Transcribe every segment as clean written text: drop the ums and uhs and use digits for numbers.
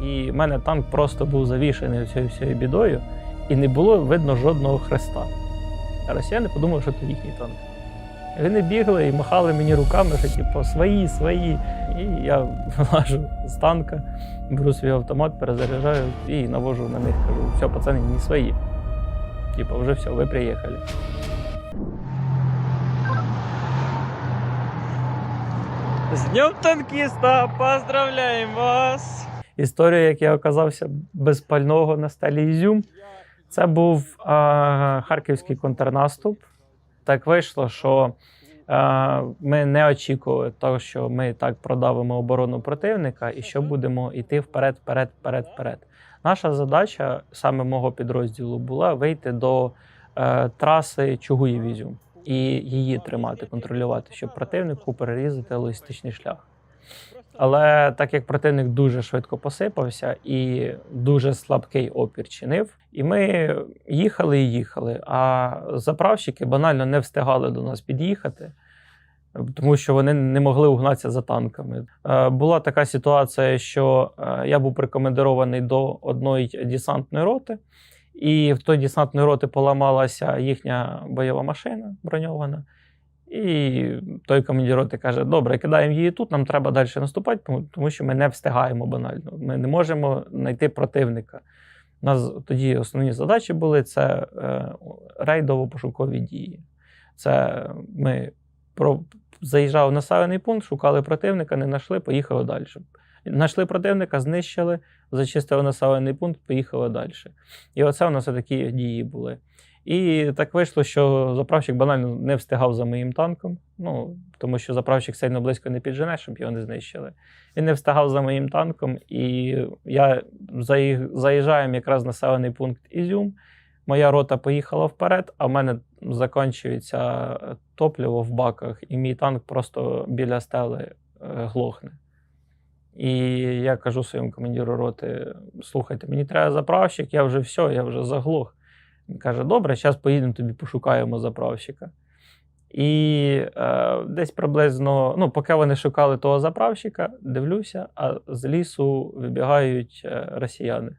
І в мене танк просто був завішений цією всією бідою, і не було видно жодного хреста. А росіяни подумали, що це їхній танк. Вони бігли і махали мені руками, що типу свої, свої. І я вилажу з танка, беру свій автомат, перезаряджаю і навожу на них, кажу, все, пацани, не свої. Типу, вже все, ви приїхали. З Днем танкіста! Поздравляємо вас! Історія, як я оказався без пального на сталі Ізюм. Це був харківський контрнаступ. Так вийшло, що ми не очікували того, що ми так продавимо оборону противника і що будемо йти вперед, вперед, вперед, вперед. Наша задача, саме мого підрозділу, була вийти до траси Чугуїв-Ізюм і її тримати, контролювати, щоб противнику перерізати логістичний шлях. Але так як противник дуже швидко посипався і дуже слабкий опір чинив, і ми їхали і їхали, а заправщики банально не встигали до нас під'їхати, тому що вони не могли угнатися за танками. Була така ситуація, що я був прикомандирований до одної десантної роти, і в той десантної роти поламалася їхня бойова машина броньована. І той командир роти каже, добре, кидаємо її тут, нам треба далі наступати, тому що ми не встигаємо банально. Ми не можемо знайти противника. У нас тоді основні задачі були – це рейдово-пошукові дії. Це ми заїжджали в населений пункт, шукали противника, не знайшли, поїхали далі. Знайшли противника, знищили, зачистили населений пункт, поїхали далі. І оце у нас такі дії були. І так вийшло, що заправщик банально не встигав за моїм танком, тому що заправщик сильно близько не піджене, щоб його не знищили. Він не встигав за моїм танком, і я заїжджаємо якраз в населений пункт Ізюм, моя рота поїхала вперед, а в мене закінчується топливо в баках, і мій танк просто біля стели глохне. І я кажу своєму командиру роти, слухайте, мені треба заправщик, я вже все, я вже заглох. Він каже, добре, зараз поїдемо тобі пошукаємо заправщика. І десь приблизно, поки вони шукали того заправщика, дивлюся, а з лісу вибігають росіяни.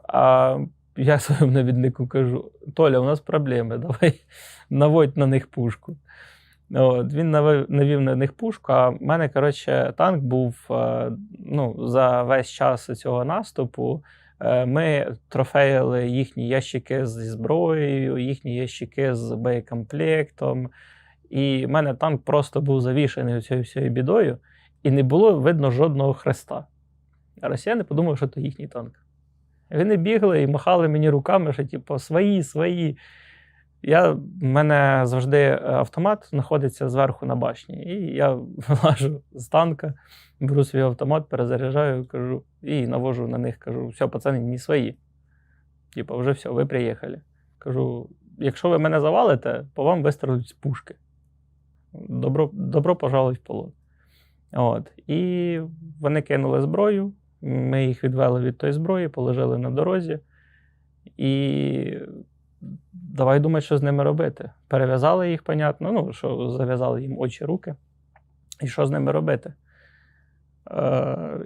А я своєму навіднику кажу, Толя, у нас проблеми, давай наводь на них пушку. Він навів на них пушку, а в мене, танк був, за весь час цього наступу, ми трофеїли їхні ящики зі зброєю, їхні ящики з боєкомплектом. І в мене танк просто був завішений цією всією бідою, і не було видно жодного хреста. А росіяни подумали, що це їхній танк. Вони бігли і махали мені руками, що типу свої, свої. В мене завжди автомат знаходиться зверху на башні. І я вилажу з танка, беру свій автомат, перезаряджаю, кажу, і навожу на них, кажу, все, пацани, не свої. Типу, вже все, ви приїхали. Кажу, якщо ви мене завалите, по вам вистрілять з пушки. Добро пожалуй в полон. І вони кинули зброю, ми їх відвели від тої зброї, положили на дорозі. І давай думати, що з ними робити. Перев'язали їх, понятно, що зав'язали їм очі, руки. І що з ними робити?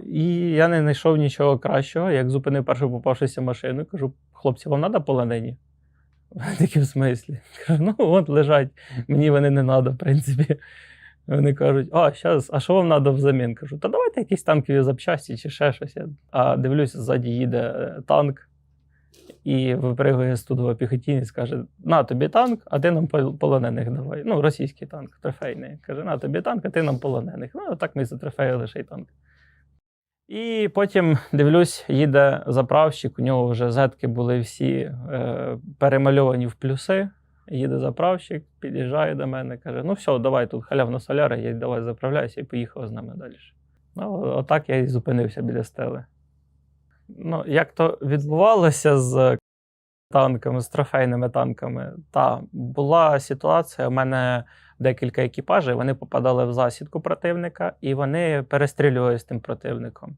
І я не знайшов нічого кращого, як зупинив першу попавшуся машину. Кажу, хлопці, вам треба полонені? Такі в смислі. Кажу, от лежать, мені вони не треба, в принципі. Вони кажуть, а що вам треба взамін? Кажу, та давайте якісь танкові запчасті чи ще щось. А дивлюся, ззаді їде танк. І випригує студова піхотінець, каже, на тобі танк, а ти нам полонених давай. Російський танк, трофейний. Каже, на тобі танк, а ти нам полонених. Так ми затрофеїли ще й танк. І потім, дивлюсь, їде заправщик, у нього вже зетки були всі перемальовані в плюси. Їде заправщик, під'їжджає до мене, каже, все, давай тут халявна соляра, є, давай заправляйся, і поїхав з нами далі. Отак я і зупинився біля стели. Як то відбувалося з танками, з трофейними танками? Була ситуація, у мене декілька екіпажів, вони попадали в засідку противника, і вони перестрілювалися з тим противником.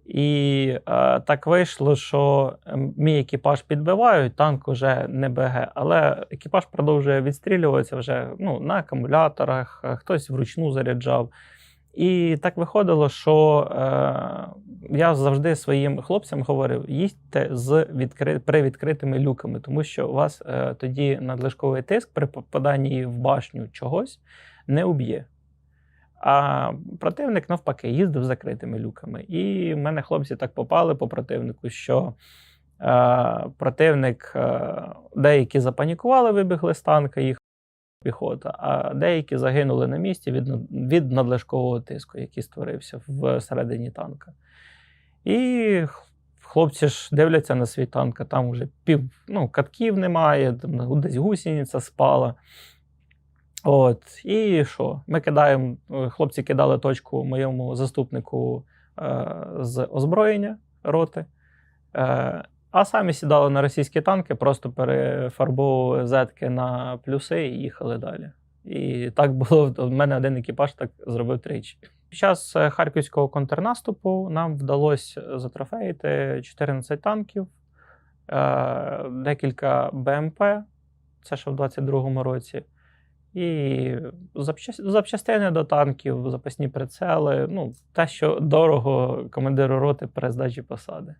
І так вийшло, що мій екіпаж підбивають, танк вже не БГ, але екіпаж продовжує відстрілюватися вже на акумуляторах, хтось вручну заряджав. І так виходило, що я завжди своїм хлопцям говорив, їдьте при відкритими люками, тому що у вас тоді надлишковий тиск при попаданні в башню чогось не уб'є. А противник, навпаки, їздив з закритими люками. І в мене хлопці так попали по противнику, що противник, деякі запанікували, вибігли з танка, їх піхота, а деякі загинули на місці від надлишкового тиску, який створився всередині танка. І хлопці ж дивляться на свій танк, а там вже катків немає, там десь гусениця спала. От, і що? Хлопці кидали точку моєму заступнику з озброєння роти, а самі сідали на російські танки, просто перефарбовували зетки на плюси і їхали далі. І так було, в мене один екіпаж так зробив тричі. Під час харківського контрнаступу нам вдалося затрофеїти 14 танків, декілька БМП, це ще в 22-му році, і запчастини до танків, запасні прицели, те, що дорого командиру роти при здачі посади.